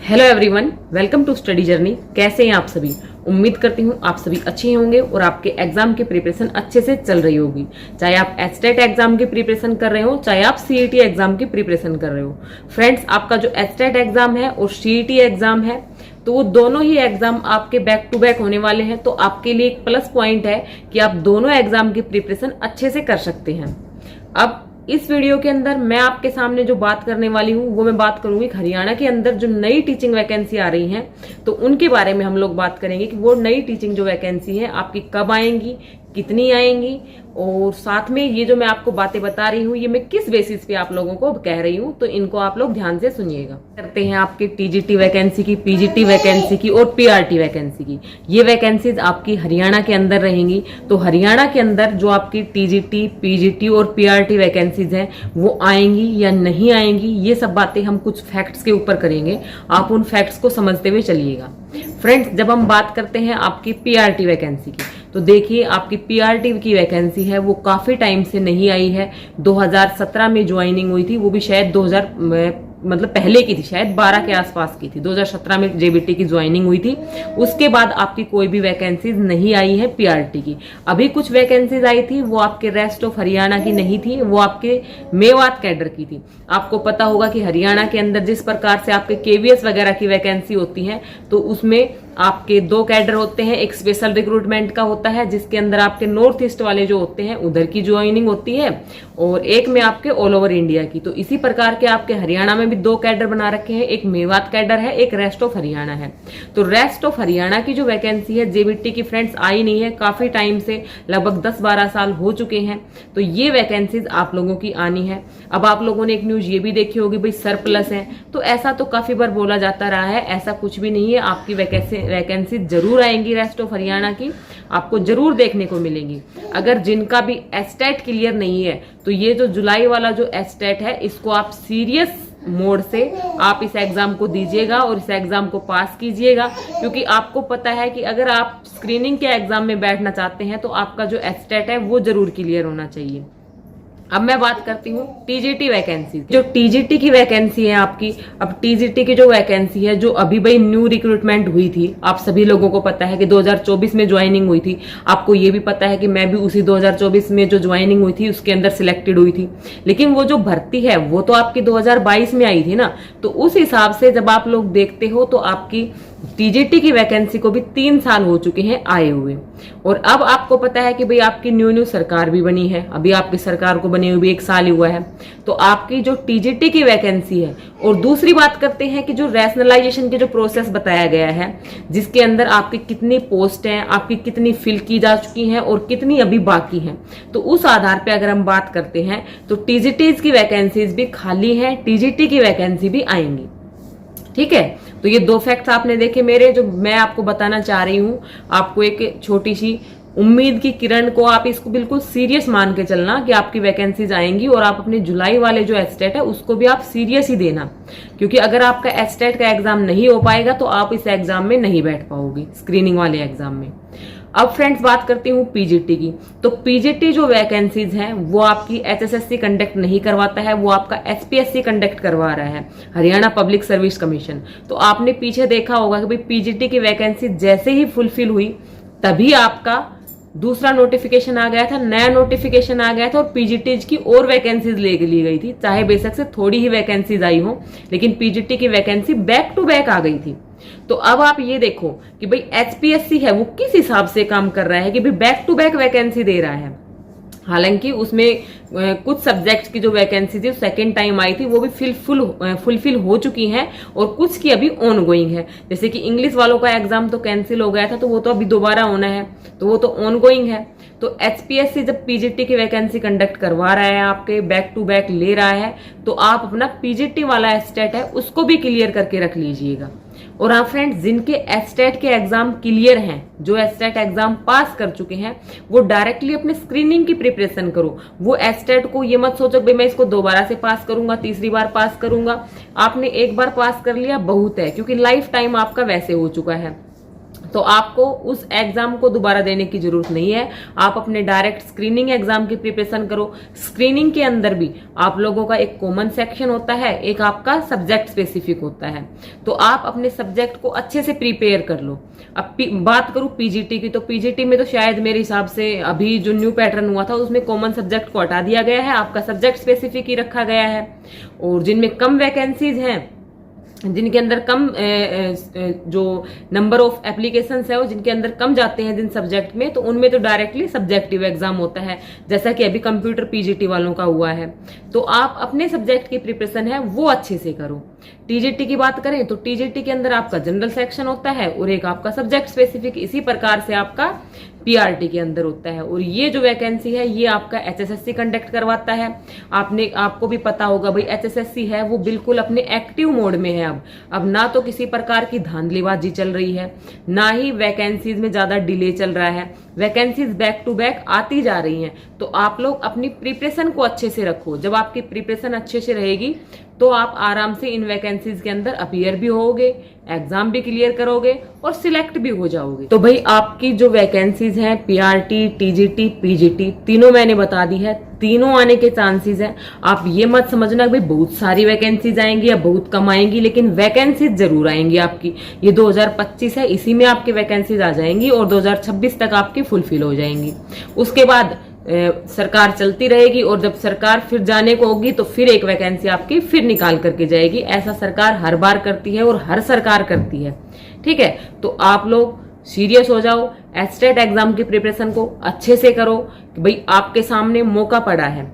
Hello everyone, welcome to Study Journey. कैसे हैं आप सभी? उम्मीद करती हूँ आप सभी अच्छे होंगे और आपके एग्जाम की प्रिपरेशन अच्छे से चल रही होगी। चाहे आप एचटेट एग्जाम की प्रिपरेशन कर रहे हो, चाहे आप सीईटी एग्जाम की प्रिपरेशन कर रहे हो। फ्रेंड्स, आपका जो एचटेट एग्जाम है और सीईटी एग्जाम है, तो वो दोनों ही एग्जाम आपके बैक टू बैक होने वाले हैं। तो आपके लिए एक प्लस पॉइंट है कि आप दोनों एग्जाम की प्रिपरेशन अच्छे से कर सकते हैं। अब इस वीडियो के अंदर मैं आपके सामने जो बात करने वाली हूँ वो मैं बात करूंगी हरियाणा के अंदर जो नई टीचिंग वैकेंसी आ रही हैं, तो उनके बारे में हम लोग बात करेंगे कि वो नई टीचिंग जो वैकेंसी है आपकी कब आएंगी, कितनी आएंगी, और साथ में ये जो मैं आपको बातें बता रही हूँ ये मैं किस बेसिस पे आप लोगों को कह रही हूँ, तो इनको आप लोग ध्यान से सुनिएगा। करते हैं आपके टीजीटी वैकेंसी की, पीजीटी वैकेंसी की और पीआरटी वैकेंसी की। ये वैकेंसीज आपकी हरियाणा के अंदर रहेंगी। तो हरियाणा के अंदर जो आपकी टीजीटी, पीजीटी और पीआरटी वैकेंसीज हैं वो आएंगी या नहीं आएंगी, ये सब बातें हम कुछ फैक्ट्स के ऊपर करेंगे। आप उन फैक्ट्स को समझते हुए चलिएगा। फ्रेंड्स, जब हम बात करते हैं आपकी पीआरटी वैकेंसी की, तो देखिए आपकी पीआरटी की वैकेंसी है वो काफी टाइम से नहीं आई है। 2017 में ज्वाइनिंग हुई थी, वो भी शायद 2000 मतलब पहले की थी, शायद 12 के आसपास की थी। 2017 में जेबीटी की ज्वाइनिंग हुई थी। उसके बाद आपकी कोई भी वैकेंसीज नहीं आई है पीआरटी की। अभी कुछ वैकेंसीज आई थी, वो आपके रेस्ट ऑफ हरियाणा की नहीं थी, वो आपके मेवात कैडर की थी। आपको पता होगा कि हरियाणा के अंदर जिस प्रकार से आपके केवीएस वगैरह की वैकेंसी होती है, तो उसमें आपके दो कैडर होते हैं। एक स्पेशल रिक्रूटमेंट का होता है जिसके अंदर आपके नॉर्थ ईस्ट वाले जो होते हैं उधर की ज्वाइनिंग होती है, और एक में आपके ऑल ओवर इंडिया की। तो इसी प्रकार के आपके हरियाणा में भी दो कैडर बना रखे हैं, एक मेवात कैडर है, एक रेस्ट ऑफ हरियाणा है। तो रेस्ट ऑफ हरियाणा की जो वैकेंसी है जेबीटी की फ्रेंड्स आई नहीं है काफी टाइम से, लगभग 10-12 साल हो चुके हैं। तो ये वैकेंसीज आप लोगों की आनी है। अब आप लोगों ने एक न्यूज ये भी देखी होगी भाई सरप्लस है, तो ऐसा तो काफी बार बोला जाता रहा है, ऐसा कुछ भी नहीं है। आपकी वैकेंसी जरूर आएंगी रेस्ट ऑफ हरियाणा की, आपको जरूर देखने को मिलेंगी। अगर जिनका भी एचटेट क्लियर नहीं है, तो ये जो जुलाई वाला जो एचटेट है इसको आप सीरियस मोड से आप इस एग्जाम को दीजिएगा और इस एग्जाम को पास कीजिएगा, क्योंकि आपको पता है कि अगर आप स्क्रीनिंग के एग्जाम में बैठना चाहते हैं तो आपका जो एचटेट है वो जरूर क्लियर होना चाहिए। अब मैं बात करती हूँ टीजीटी वैकेंसी। जो टीजीटी की वैकेंसी है आपकी, अब टीजीटी की जो वैकेंसी है जो अभी भाई न्यू रिक्रूटमेंट हुई थी, आप सभी लोगों को पता है कि 2024 में ज्वाइनिंग हुई थी। आपको ये भी पता है कि मैं भी उसी 2024 में जो ज्वाइनिंग हुई थी उसके अंदर सिलेक्टेड हुई थी। लेकिन वो जो भर्ती है वो तो आपकी 2022 में आई थी ना, तो उस हिसाब से जब आप लोग देखते हो तो आपकी टीजीटी की वैकेंसी को भी 3 साल हो चुके हैं आए हुए। और अब आपको पता है कि भाई आपकी न्यू सरकार भी बनी है, अभी आपकी सरकार को बने हुए भी 1 साल ही हुआ है। तो आपकी जो टीजीटी की वैकेंसी है, और दूसरी बात करते हैं कि जो रैशनलाइजेशन की जो प्रोसेस बताया गया है, जिसके अंदर आपकी कितनी पोस्ट हैं, आपकी कितनी फिल की जा चुकी हैं और कितनी अभी बाकी हैं, तो उस आधार पे अगर हम बात करते हैं तो टीजीटीज की वैकेंसीज भी खाली है, टीजीटी की वैकेंसी भी आएंगी। ठीक है, तो ये 2 फैक्ट्स आपने देखे मेरे, जो मैं आपको बताना चाह रही हूँ। आपको एक छोटी सी उम्मीद की किरण को आप इसको बिल्कुल सीरियस मान के चलना कि आपकी वैकेंसीज आएंगी, और आप अपने जुलाई वाले जो एचटेट है उसको भी आप सीरियस ही देना, क्योंकि अगर आपका एचटेट का एग्जाम नहीं हो पाएगा तो आप इस एग्जाम में नहीं बैठ पाओगे, स्क्रीनिंग वाले एग्जाम में। अब फ्रेंड्स बात करती हूँ पीजीटी की। तो पीजीटी जो वैकेंसीज हैं वो आपकी एचएसएससी कंडक्ट नहीं करवाता है, वो आपका एचपीएससी कंडक्ट करवा रहा है, हरियाणा पब्लिक सर्विस कमीशन। तो आपने पीछे देखा होगा कि भाई पीजीटी की वैकेंसी जैसे ही फुलफिल हुई तभी आपका दूसरा नोटिफिकेशन आ गया था, नया नोटिफिकेशन आ गया था, और पीजीटीज की और वैकेंसीज ले ली गई थी। चाहे बेशक से थोड़ी ही वैकेंसीज आई हो, लेकिन पीजीटी की वैकेंसी बैक टू बैक आ गई थी। तो अब आप ये देखो कि भाई एचपीएससी है वो किस हिसाब से काम कर रहा है कि भाई बैक टू बैक वैकेंसी दे रहा है। हालांकि उसमें कुछ सब्जेक्ट्स की जो वैकेंसी थी सेकेंड टाइम आई थी वो भी फुलफिल हो चुकी हैं, और कुछ की अभी ऑन गोइंग है। जैसे कि इंग्लिश वालों का एग्जाम तो कैंसिल हो गया था, तो वो तो अभी दोबारा होना है, तो वो तो ऑन गोइंग है। तो एचपीएससी जब पीजीटी की वैकेंसी कंडक्ट करवा रहा है, आपके बैक टू बैक ले रहा है, तो आप अपना पीजीटी वाला एचटेट है उसको भी क्लियर करके रख लीजिएगा। और हाँ फ्रेंड्स, जिनके एचटेट के एग्जाम क्लियर हैं, जो एचटेट एग्जाम पास कर चुके हैं, वो डायरेक्टली अपने स्क्रीनिंग की प्रिपरेशन करो। वो एचटेट को ये मत सोचो कि मैं इसको दोबारा से पास करूंगा, तीसरी बार पास करूंगा। आपने एक बार पास कर लिया बहुत है, क्योंकि लाइफ टाइम आपका वैसे हो चुका है। तो आपको उस एग्जाम को दोबारा देने की जरूरत नहीं है। आप अपने डायरेक्ट स्क्रीनिंग एग्जाम की प्रिपरेशन करो। स्क्रीनिंग के अंदर भी आप लोगों का एक कॉमन सेक्शन होता है, एक आपका सब्जेक्ट स्पेसिफिक होता है। तो आप अपने सब्जेक्ट को अच्छे से प्रिपेयर कर लो। अब बात करूं पीजीटी की, तो पीजीटी में तो शायद मेरे हिसाब से अभी जो न्यू पैटर्न हुआ था उसमें कॉमन सब्जेक्ट को हटा दिया गया है, आपका सब्जेक्ट स्पेसिफिक ही रखा गया है। और जिनमें कम वैकेंसीज हैं, जिनके अंदर कम जो नंबर ऑफ एप्लीकेशंस है वो जिनके अंदर कम जाते हैं जिन सब्जेक्ट में, तो उनमें तो डायरेक्टली सब्जेक्टिव एग्जाम होता है, जैसा कि अभी कंप्यूटर पीजीटी वालों का हुआ है। तो आप अपने सब्जेक्ट की प्रिपरेशन है वो अच्छे से करो। टीजीटी की बात करें तो टीजीटी के अंदर आपका जनरल सेक्शन होता है और एक आपका सब्जेक्ट स्पेसिफिक, इसी प्रकार से आपका पीआरटी के अंदर होता है। और ये जो वैकेंसी है ये आपका एचएसएससी कंडक्ट करवाता है। आपको भी पता होगा भाई, एचएसएससी है वो बिल्कुल अपने एक्टिव मोड में है। अब ना तो किसी प्रकार की धांधलीबाजी चल रही है, ना ही वैकेंसीज में ज्यादा डिले चल रहा है। वैकेंसीज बैक टू बैक आती जा रही हैं। तो आप लोग अपनी प्रिपरेशन को अच्छे से रखो। जब आपकी प्रिपरेशन अच्छे से रहेगी तो आप आराम से इन वैकेंसीज के अंदर अपीयर भी होगे, एग्जाम भी क्लियर करोगे और सिलेक्ट भी हो जाओगे। तो भाई आपकी जो वैकेंसीज हैं पीआरटी, टीजीटी, पीजीटी, तीनों मैंने बता दी है, तीनों आने के चांसेस हैं। आप ये मत समझना भाई बहुत सारी वैकेंसीज आएंगी या बहुत कम आएंगी, लेकिन वैकेंसीज जरूर आएंगी आपकी। ये 2025 है, इसी में आपकी वैकेंसीज आ जाएंगी और 2026 तक आपकी फुलफिल हो जाएंगी। उसके बाद सरकार चलती रहेगी और जब सरकार फिर जाने को होगी तो फिर एक वैकेंसी आपकी फिर निकाल करके जाएगी। ऐसा सरकार हर बार करती है और हर सरकार करती है। ठीक है, तो आप लोग सीरियस हो जाओ, एस्टेट एग्जाम की प्रिपरेशन को अच्छे से करो कि भाई आपके सामने मौका पड़ा है।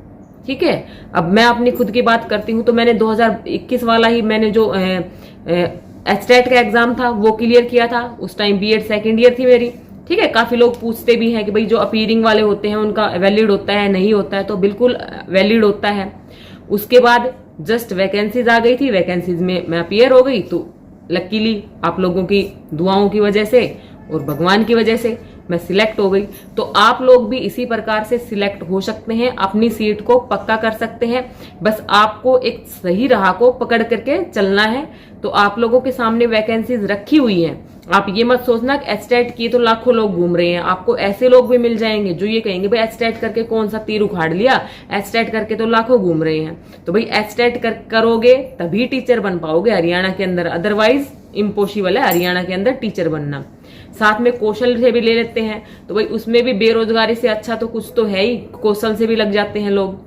ठीक है, अब मैं अपनी खुद की बात करती हूँ तो मैंने 2021 वाला ही मैंने जो एस्टेट का एग्जाम था वो क्लियर किया था। उस टाइम बीएड सेकेंड ईयर थी मेरी। ठीक है, काफी लोग पूछते भी हैं कि भाई जो अपीयरिंग वाले होते हैं उनका वैलिड होता है नहीं होता है, तो बिल्कुल वैलिड होता है। उसके बाद जस्ट वैकेंसीज आ गई थी, वैकेंसीज में मैं अपीयर हो गई, तो लकीली आप लोगों की दुआओं की वजह से और भगवान की वजह से मैं सिलेक्ट हो गई। तो आप लोग भी इसी प्रकार से सिलेक्ट हो सकते हैं, अपनी सीट को पक्का कर सकते हैं। बस आपको एक सही राह को पकड़ करके चलना है। तो आप लोगों के सामने वैकेंसीज रखी हुई हैं। आप ये मत सोचना कि एस्टेट किए तो लाखों लोग घूम रहे हैं। आपको ऐसे लोग भी मिल जाएंगे जो ये कहेंगे भाई एस्टेट करके कौन सा तीर उखाड़ लिया, एस्टेट करके तो लाखों घूम रहे हैं। तो भाई एस्टेट करोगे तभी टीचर बन पाओगे हरियाणा के अंदर, अदरवाइज इम्पॉसिबल है हरियाणा के अंदर टीचर बनना। साथ में कौशल से भी ले लेते हैं, तो भाई उसमें भी बेरोजगारी से अच्छा तो कुछ तो है ही, कौशल से भी लग जाते हैं लोग।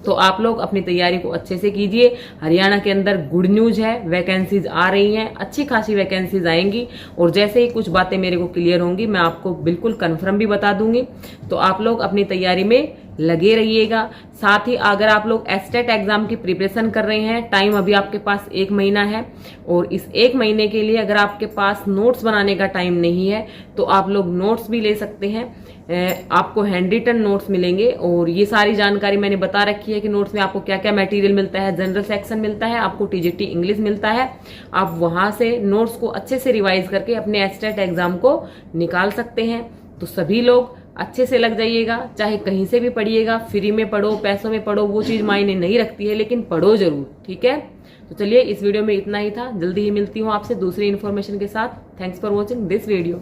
तो आप लोग अपनी तैयारी को अच्छे से कीजिए। हरियाणा के अंदर गुड न्यूज है, वैकेंसीज आ रही हैं, अच्छी खासी वैकेंसीज आएंगी और जैसे ही कुछ बातें मेरे को क्लियर होंगी मैं आपको बिल्कुल कंफर्म भी बता दूंगी। तो आप लोग अपनी तैयारी में लगे रहिएगा। साथ ही अगर आप लोग एस्टेट एग्जाम की प्रिपरेशन कर रहे हैं, टाइम अभी आपके पास 1 महीना है और इस 1 महीने के लिए अगर आपके पास नोट्स बनाने का टाइम नहीं है तो आप लोग नोट्स भी ले सकते हैं। आपको हैंड रिटन नोट्स मिलेंगे और ये सारी जानकारी मैंने बता रखी है कि नोट्स में आपको क्या क्या मटेरियल मिलता है। जनरल सेक्शन मिलता है, आपको टीजीटी इंग्लिश मिलता है। आप वहां से नोट्स को अच्छे से रिवाइज करके अपने एस्टेट एग्जाम को निकाल सकते हैं। तो सभी लोग अच्छे से लग जाइएगा, चाहे कहीं से भी पढ़िएगा, फ्री में पढ़ो, पैसों में पढ़ो, वो चीज मायने नहीं रखती है, लेकिन पढ़ो जरूर। ठीक है, तो चलिए इस वीडियो में इतना ही था। जल्दी ही मिलती हूँ आपसे दूसरी इन्फॉर्मेशन के साथ। Thanks for watching this video.